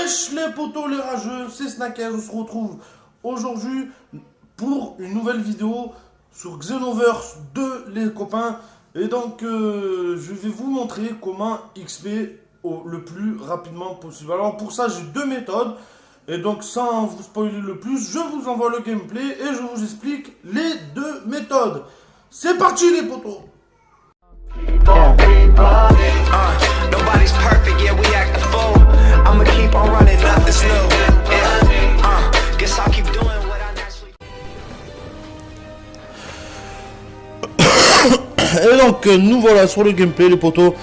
Wesh les potos, les rageux, c'est Snackers, on se retrouve aujourd'hui pour une nouvelle vidéo sur Xenoverse 2 les copains. Et donc je vais vous montrer comment XP le plus rapidement possible. Alors pour ça j'ai deux méthodes. Et donc sans vous spoiler le plus, je vous envoie le gameplay et je vous explique les deux méthodes. C'est parti les potos. Nobody's perfect, yeah, we act a fool. I'ma keep on running, nothing's new. Yeah, guess I'll keep doing what I naturally. Et donc nous voilà sur le gameplay les potos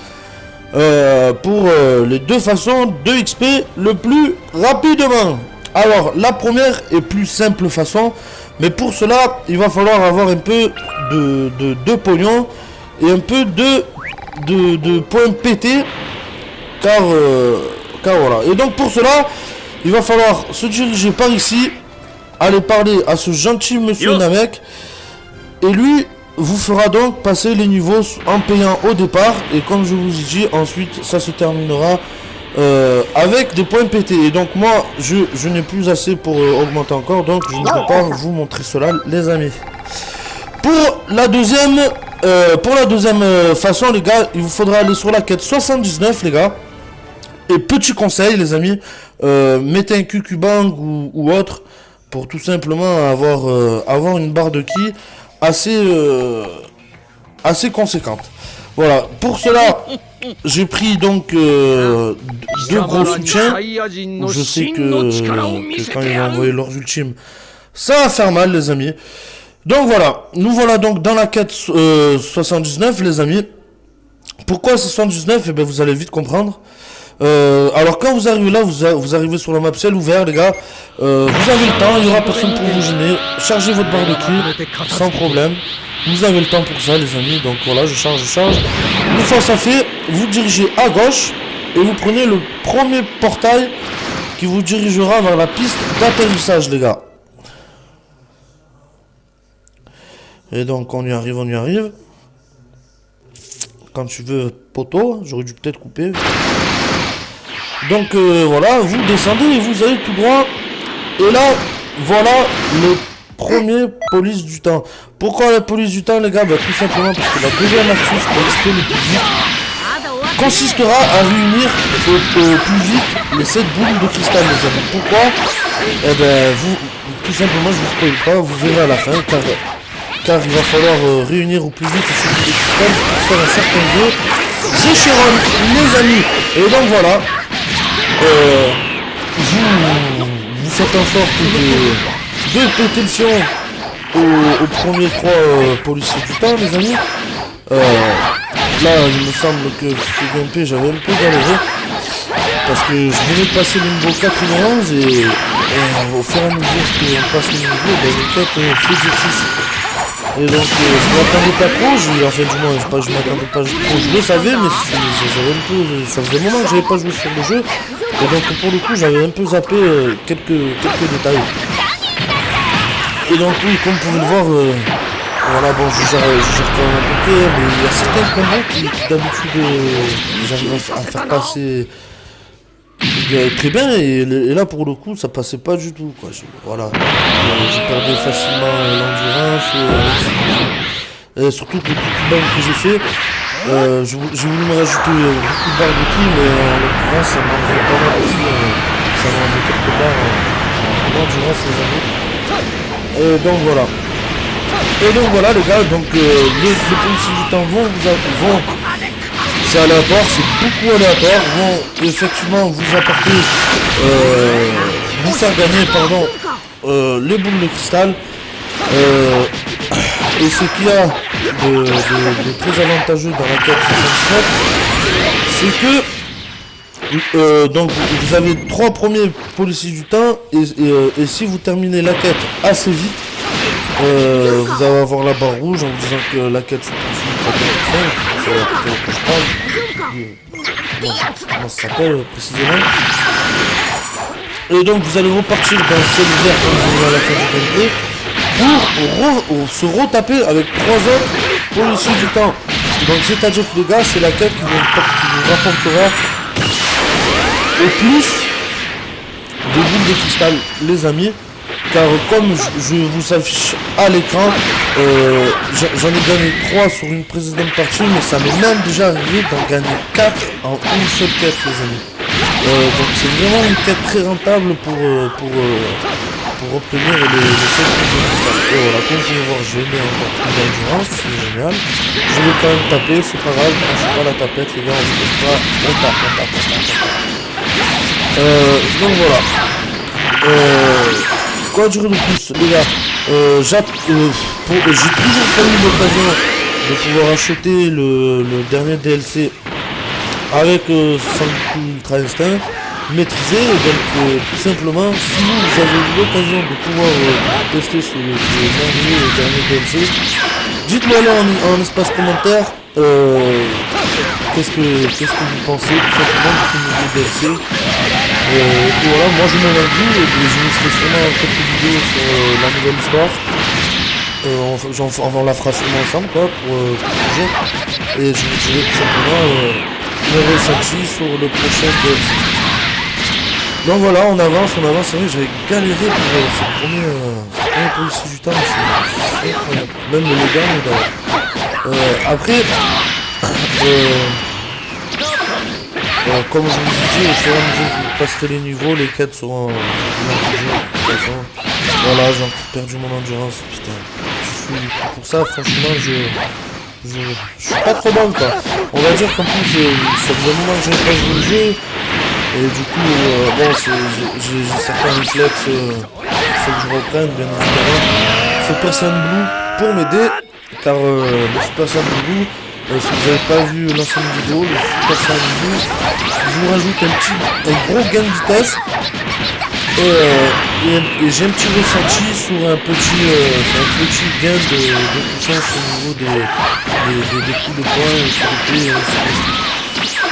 pour les deux façons de XP le plus rapidement. Alors la première et plus simple façon, mais pour cela il va falloir avoir un peu de pognon et un peu de points pétés car voilà. Et donc pour cela il va falloir se diriger par ici, aller parler à ce gentil monsieur Namek et lui vous fera donc passer les niveaux en payant au départ, et comme je vous ai dit, ensuite ça se terminera avec des points pétés. Et donc moi je n'ai plus assez pour augmenter encore, donc je ne peux pas vous montrer cela les amis. Pour la deuxième façon les gars, il vous faudra aller sur la quête 79 les gars. Et petit conseil les amis, mettez un QQ-Bang ou autre pour tout simplement avoir une barre de ki assez conséquente. Voilà, pour cela j'ai pris donc deux gros soutiens. Je sais que quand ils vont envoyer leurs ultimes ça va faire mal les amis. Donc voilà, nous voilà donc dans la quête 79 les amis. Pourquoi 79? Et bien vous allez vite comprendre. Alors quand vous arrivez là, vous arrivez sur la map ciel ouvert les gars, vous avez le temps, il n'y aura personne pour vous gêner, chargez votre barre de ki sans problème, vous avez le temps pour ça les amis. Donc voilà, je charge. Une fois ça fait, vous dirigez à gauche et vous prenez le premier portail qui vous dirigera vers la piste d'atterrissage les gars. Et donc on y arrive. Quand tu veux poteau, j'aurais dû peut-être couper. Donc voilà, vous descendez et vous allez tout droit. Et là, voilà le premier police du temps. Pourquoi la police du temps les gars? Bah, tout simplement parce que la deuxième astuce pour XP le plus vite consistera à réunir au plus vite les 7 boules de cristal les amis. Pourquoi? Eh ben vous, tout simplement je vous spoil pas, vous verrez à la fin car il va falloir réunir au plus vite ces boules de cristal pour faire un certain jeu. Zécheron les amis. Et donc voilà. Vous faites en sorte de péter le fion aux premiers 3 policiers du temps les amis. Là il me semble que ce gameplay j'avais un peu galéré parce que je venais de passer le niveau 91 et au fur et à mesure qu'on passe le niveau, les quêtes se. Et donc je m'attendais pas trop, je m'attendais pas trop, je le savais mais j'avais un peu, ça faisait un moment que j'avais pas joué sur le jeu. Et donc pour le coup j'avais un peu zappé quelques détails. Et donc oui, comme vous pouvez le voir, voilà bon je gère quand même un peu, mais il y a certains combos qui d'habitude j'arrive à faire passer très bien et là pour le coup ça passait pas du tout quoi. Voilà, je perdais facilement l'endurance et surtout que le coup que j'ai fait, j'ai voulu me rajouter beaucoup de barres de ki, mais en l'occurrence ça m'enlevait pas mal aussi, ça m'enlevait quelques barres en endurance les amis. Et donc voilà les gars, donc les policiers du temps vont c'est aléatoire, c'est beaucoup aléatoire, vont effectivement vous apporter, vous faire gagner les boules de cristal. Et ce qu'il y a de très avantageux dans la quête 69, c'est que donc vous avez 3 premiers policiers du temps et si vous terminez la quête assez vite, vous allez avoir la barre rouge en vous disant que la quête se poursuit. C'est la quête que je parle. Comment ça s'appelle précisément. Et donc vous allez repartir dans le ciel vert quand vous allez à la fin du gameplay pour se retaper avec 3 autres policiers du temps. Donc c'est-à-dire que les gars, c'est la quête qui vous rapportera au plus de cristal, les amis. Car comme je vous affiche à l'écran, j'en ai gagné 3 sur une précédente partie, mais ça m'est même déjà arrivé d'en gagner 4 en une seule quête, les amis. Donc c'est vraiment une quête très rentable pour obtenir les 7 points de cristal. Et voilà, comme vous pouvez voir, j'ai mis encore plus d'endurance, c'est génial. Je vais quand même taper, c'est pas grave, on fait pas la tapette, les gars, on tape. Donc voilà. Quoi dire de plus, les gars, j'ai toujours pas eu l'occasion de pouvoir acheter le dernier DLC avec Sangoku Ultra Instinct maîtrisé. Donc tout simplement, si vous avez eu l'occasion de pouvoir tester ce dernier DLC, dites-moi là en espace commentaire qu'est-ce que vous pensez tout simplement de ce nouveau DLC. Et voilà, moi je m'en ai vu et je vous ferai sûrement quelques vidéos sur la nouvelle histoire. On la fera sûrement ensemble quoi pour le jeu. Et je vous dirai tout simplement mon ressenti sur le prochain DLC. Donc voilà, on avance, c'est vrai que j'avais galéré pour ce premier policier du temps, c'est incroyable. Même le dernier d'ailleurs. Après, comme je vous ai dit, au fur et à mesure que vous passerez les niveaux, les quêtes seront de toute façon. Voilà, j'ai encore perdu mon endurance, putain. Pour ça, franchement, je suis pas trop bon quoi. On va dire qu'en plus, ça faisait un moment que j'avais pas joué le jeu. Et du coup, bon, j'ai certains réflexes, faut que je reprenne, bien évidemment. Super Saiyan Blue pour m'aider, car le Super Saiyan Blue, si vous n'avez pas vu l'ancienne vidéo, le Super Saiyan Blue, je vous rajoute un gros gain de vitesse. Et j'ai un petit ressenti sur un petit gain de puissance au niveau des coups de poing et coups d'épée, et ainsi de suite.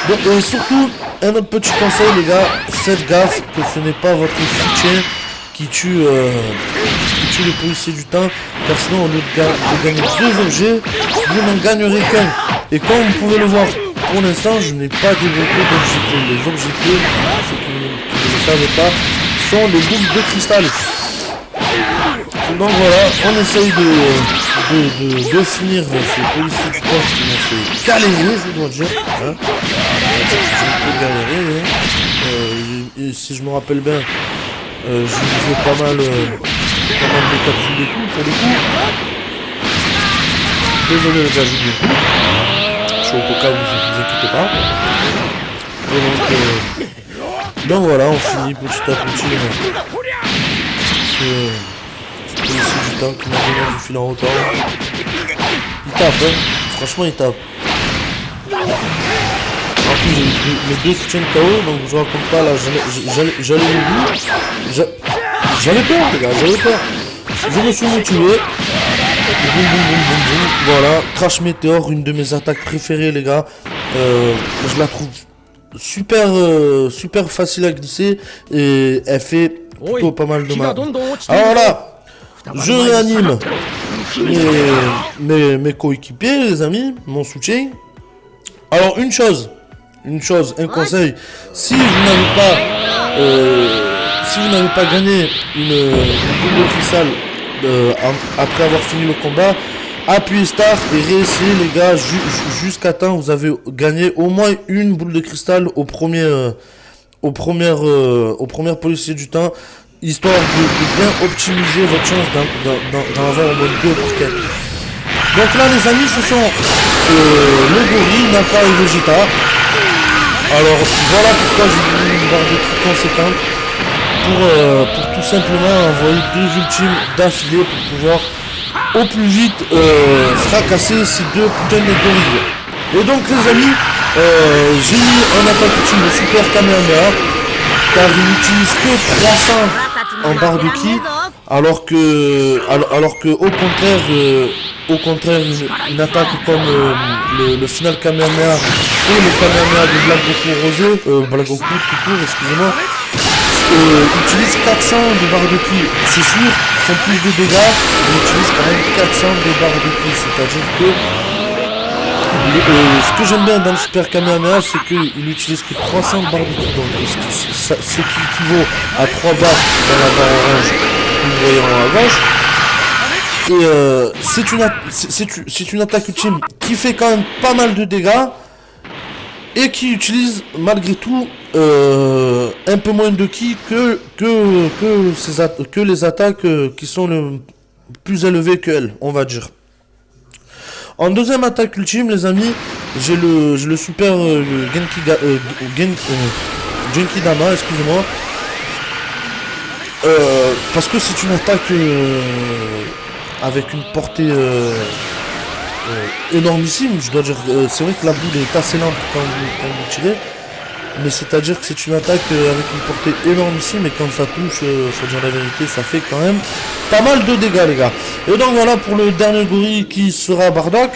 Donc surtout, un autre petit conseil les gars, faites gaffe que ce n'est pas votre soutien qui tue le policier du temps, car sinon au lieu de gagner 2 objets, vous n'en gagnerez qu'un. Et comme vous pouvez le voir, pour l'instant je n'ai pas développé d'objets. Les objets clés, ceux qui ne le savent pas, sont les boucles de cristal. Donc voilà, on essaye de finir ces policiers du temps qui m'ont fait galérer, je dois dire. Hein. J'ai un peu galéré. Hein. Et si je me rappelle bien, je faisais pas mal de capsules de coups pour les coups. Désolé les gars, j'ai du coup. Je suis au coca, vous inquiétez pas. Et donc voilà, on finit petit à petit ce policier du temps qui m'a donné du fil en hauteur. Il tape, hein. Franchement il tape. En plus j'ai eu mes 2 soutiens de KO, donc je raconte pas là, j'allais le bout. J'avais peur les gars, j'avais peur. Je me suis motivé. Boum. Voilà, Crash Météore, une de mes attaques préférées les gars. Je la trouve super facile à glisser et elle fait plutôt pas mal de mal. Alors là, je réanime mes coéquipiers les amis, mon soutien. Alors un conseil, si vous n'avez pas gagné une boule de cristal après avoir fini le combat, appuyez Start et réessayez les gars jusqu'à temps vous avez gagné au moins une boule de cristal au premier policier du temps, histoire de bien optimiser votre chance d'en avoir au moins 2 pour 4. Donc là les amis, ce sont le gorille, Nappa et Vegeta. Alors voilà pourquoi j'ai mis une barre de trucs conséquente pour tout simplement envoyer 2 ultimes d'affilée pour pouvoir au plus vite fracasser ces 2 putains de gorilles. Et donc les amis, j'ai mis en attaque ultime le Super Kamehameha, car il n'utilise que 300 en barre de ki, alors que au contraire une attaque comme le final Kamehameha ou le Kamehameha de Black Goku tout court, excusez-moi, utilise 400 de barre de ki. C'est sûr, font plus de dégâts, mais utilise quand même 400 de barre de ki, c'est-à-dire que Ce que j'aime bien dans le Super Kamehameha, c'est qu'il utilise que 300 barres de ki, donc ce qui équivaut à 3 barres dans la barre orange que vous voyez en gauche. Et c'est une attaque ultime qui fait quand même pas mal de dégâts et qui utilise malgré tout un peu moins de ki que les attaques qui sont le plus élevées qu'elles, on va dire. En deuxième attaque ultime, les amis, j'ai le super Genki Dama, excusez-moi. Parce que c'est une attaque avec une portée énormissime, je dois dire. C'est vrai que la boule est assez lente quand vous tirez, mais c'est-à-dire que c'est une attaque avec une portée énormissime, et quand ça touche, faut dire la vérité, ça fait quand même pas mal de dégâts, les gars. Et donc voilà pour le dernier gorille qui sera Bardock.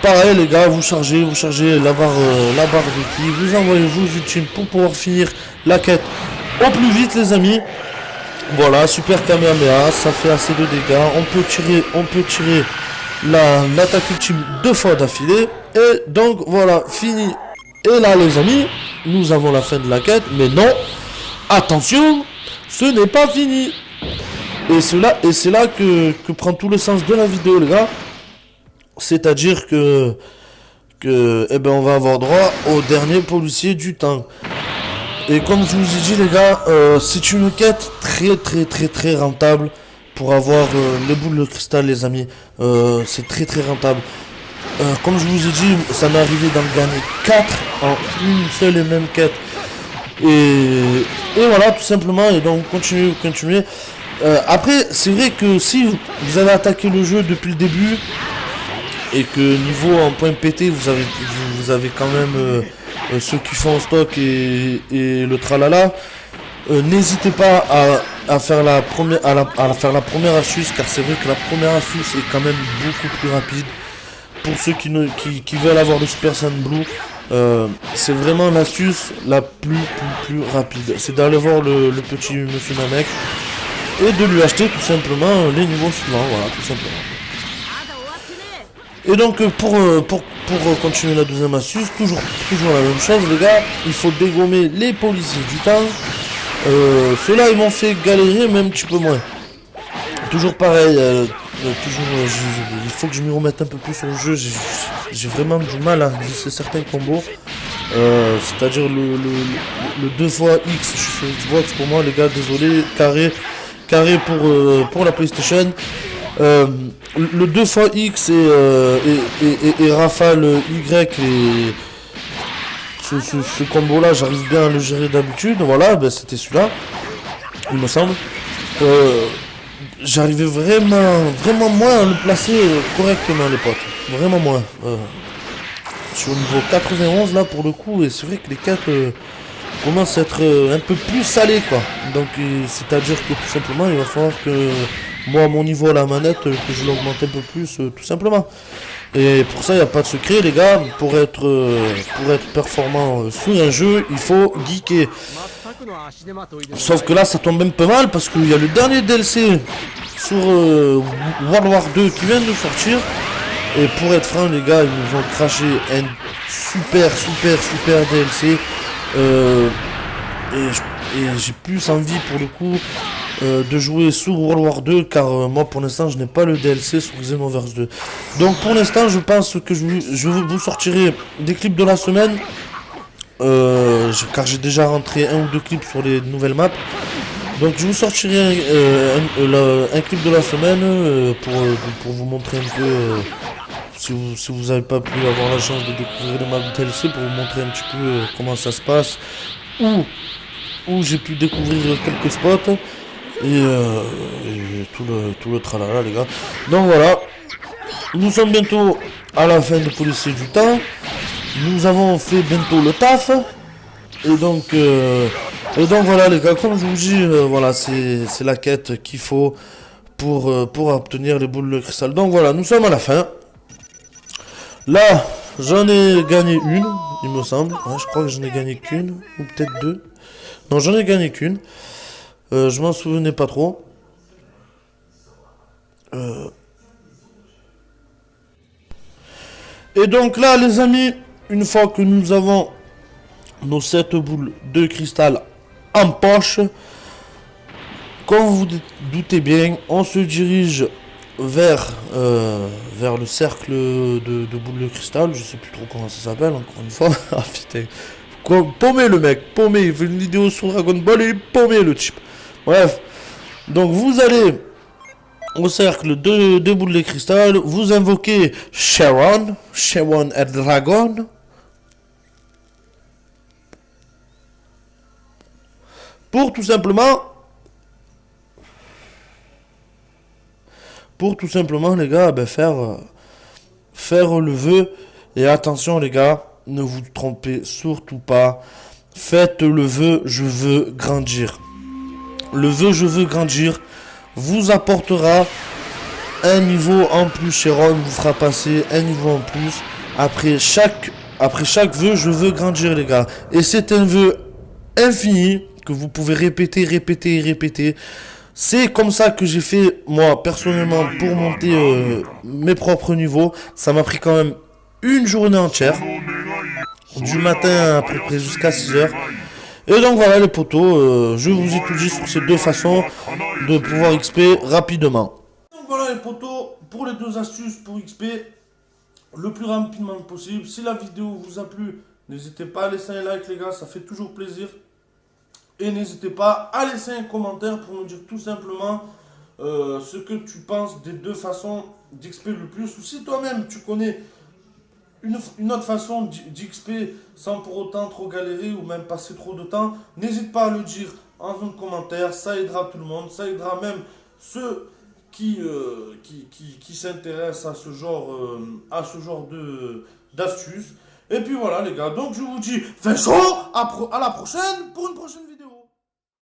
Pareil, les gars, vous chargez la barre de ki, vous envoyez vos ultimes pour pouvoir finir la quête au plus vite, les amis. Voilà, super Kamehameha, ça fait assez de dégâts. On peut tirer l'attaque ultime 2 fois d'affilée. Et donc voilà, fini. Et là, les amis, nous avons la fin de la quête. Mais non, attention, ce n'est pas fini. Et c'est là que prend tout le sens de la vidéo, les gars. C'est-à-dire que eh ben, on va avoir droit au dernier policier du temps. Et comme je vous ai dit, les gars, c'est une quête très rentable pour avoir les boules de cristal, les amis. C'est très rentable. Comme je vous ai dit, ça m'est arrivé d'en gagner 4 en une seule et même quête. Et voilà, tout simplement. Et donc, continuez. Après, c'est vrai que si vous avez attaqué le jeu depuis le début, et que niveau en point pété, vous avez quand même ceux qui font en stock et le tralala, n'hésitez pas à faire la première astuce, car c'est vrai que la première astuce est quand même beaucoup plus rapide. Pour ceux qui veulent avoir le Super Saiyan Blue, c'est vraiment l'astuce la plus rapide. C'est d'aller voir le petit monsieur Namek et de lui acheter tout simplement les niveaux suivants, voilà, tout simplement. Et donc pour continuer la deuxième astuce, toujours la même chose, les gars, il faut dégommer les policiers du temps. Ceux-là ils m'ont fait galérer, mais un petit peu moins. Toujours pareil, il faut que je m'y remette un peu plus sur le jeu. J'ai vraiment du mal à glisser certains combos. C'est-à-dire le 2 fois X, je suis sur Xbox, pour moi les gars, désolé, carré pour la PlayStation. Le 2 fois X et Rafale Y, et ce combo là j'arrive bien à le gérer d'habitude. Voilà, ben c'était celui-là, il me semble. J'arrivais vraiment moins à le placer correctement, les potes, vraiment moins. Sur le niveau 91 là pour le coup, et c'est vrai que les quêtes commencent à être un peu plus salées, quoi. Donc c'est à dire que tout simplement il va falloir que moi, à mon niveau à la manette, que je l'augmente un peu plus, tout simplement. Et pour ça, il n'y a pas de secret, les gars. Pour être performant sur un jeu, il faut geeker. Sauf que là, ça tombe un peu mal, parce qu'il y a le dernier DLC sur World War 2 qui vient de sortir. Et pour être franc, les gars, ils nous ont craché un super DLC. Et j'ai plus envie, pour le coup, de jouer sur World War 2, car moi pour l'instant je n'ai pas le DLC sur Xenoverse 2. Donc pour l'instant je pense que je vous sortirai des clips de la semaine, car j'ai déjà rentré 1 ou 2 clips sur les nouvelles maps. Donc je vous sortirai un clip de la semaine pour vous montrer un peu, si vous n'avez pas pu avoir la chance de découvrir les maps DLC, pour vous montrer un petit peu comment ça se passe, où j'ai pu découvrir quelques spots. Et tout le tralala, les gars. Donc voilà, nous sommes bientôt à la fin de Policier du temps. Nous avons fait bientôt le taf. Et donc voilà, les gars, comme je vous dis, voilà, c'est la quête qu'il faut pour obtenir les boules de cristal. Donc voilà, nous sommes à la fin. Là, j'en ai gagné une, il me semble. Ouais, je crois que j'en ai gagné qu'une, ou peut-être 2. Non, j'en ai gagné qu'une. Je m'en souvenais pas trop. Et donc là, les amis, une fois que nous avons nos 7 boules de cristal en poche, comme vous vous doutez bien, on se dirige vers le cercle de boules de cristal. Je sais plus trop comment ça s'appelle, encore une fois. Ah putain. Quoi, paumé le mec, paumé. Il fait une vidéo sur Dragon Ball et il est paumé le type. Bref. Donc vous allez au cercle de boules de cristal. Vous invoquez Sharon et Dragon. Pour tout simplement, les gars, faire le vœu. Et attention les gars, ne vous trompez surtout pas. Faites le vœu, je veux grandir. Le vœu, je veux grandir, vous apportera un niveau en plus. Sharon vous fera passer un niveau en plus. Après chaque vœu, je veux grandir les gars. Et c'est un vœu infini que vous pouvez répéter. C'est comme ça que j'ai fait, moi, personnellement, pour monter mes propres niveaux. Ça m'a pris quand même une journée entière. Du matin à peu près jusqu'à 6 heures. Et donc voilà les potos, je vous ai tout dit sur ces deux façons de pouvoir XP rapidement. Donc voilà les potos, pour les deux astuces pour XP le plus rapidement possible. Si la vidéo vous a plu, n'hésitez pas à laisser un like les gars, ça fait toujours plaisir. Et n'hésitez pas à laisser un commentaire pour nous dire tout simplement ce que tu penses des deux façons d'XP le plus. Ou si toi-même tu connais une autre façon d'XP sans pour autant trop galérer ou même passer trop de temps, n'hésite pas à le dire en zone de commentaire, ça aidera tout le monde, ça aidera même ceux qui s'intéressent à ce genre d'astuces. Et puis voilà les gars, donc je vous dis, fais chaud, à la prochaine pour une prochaine vidéo.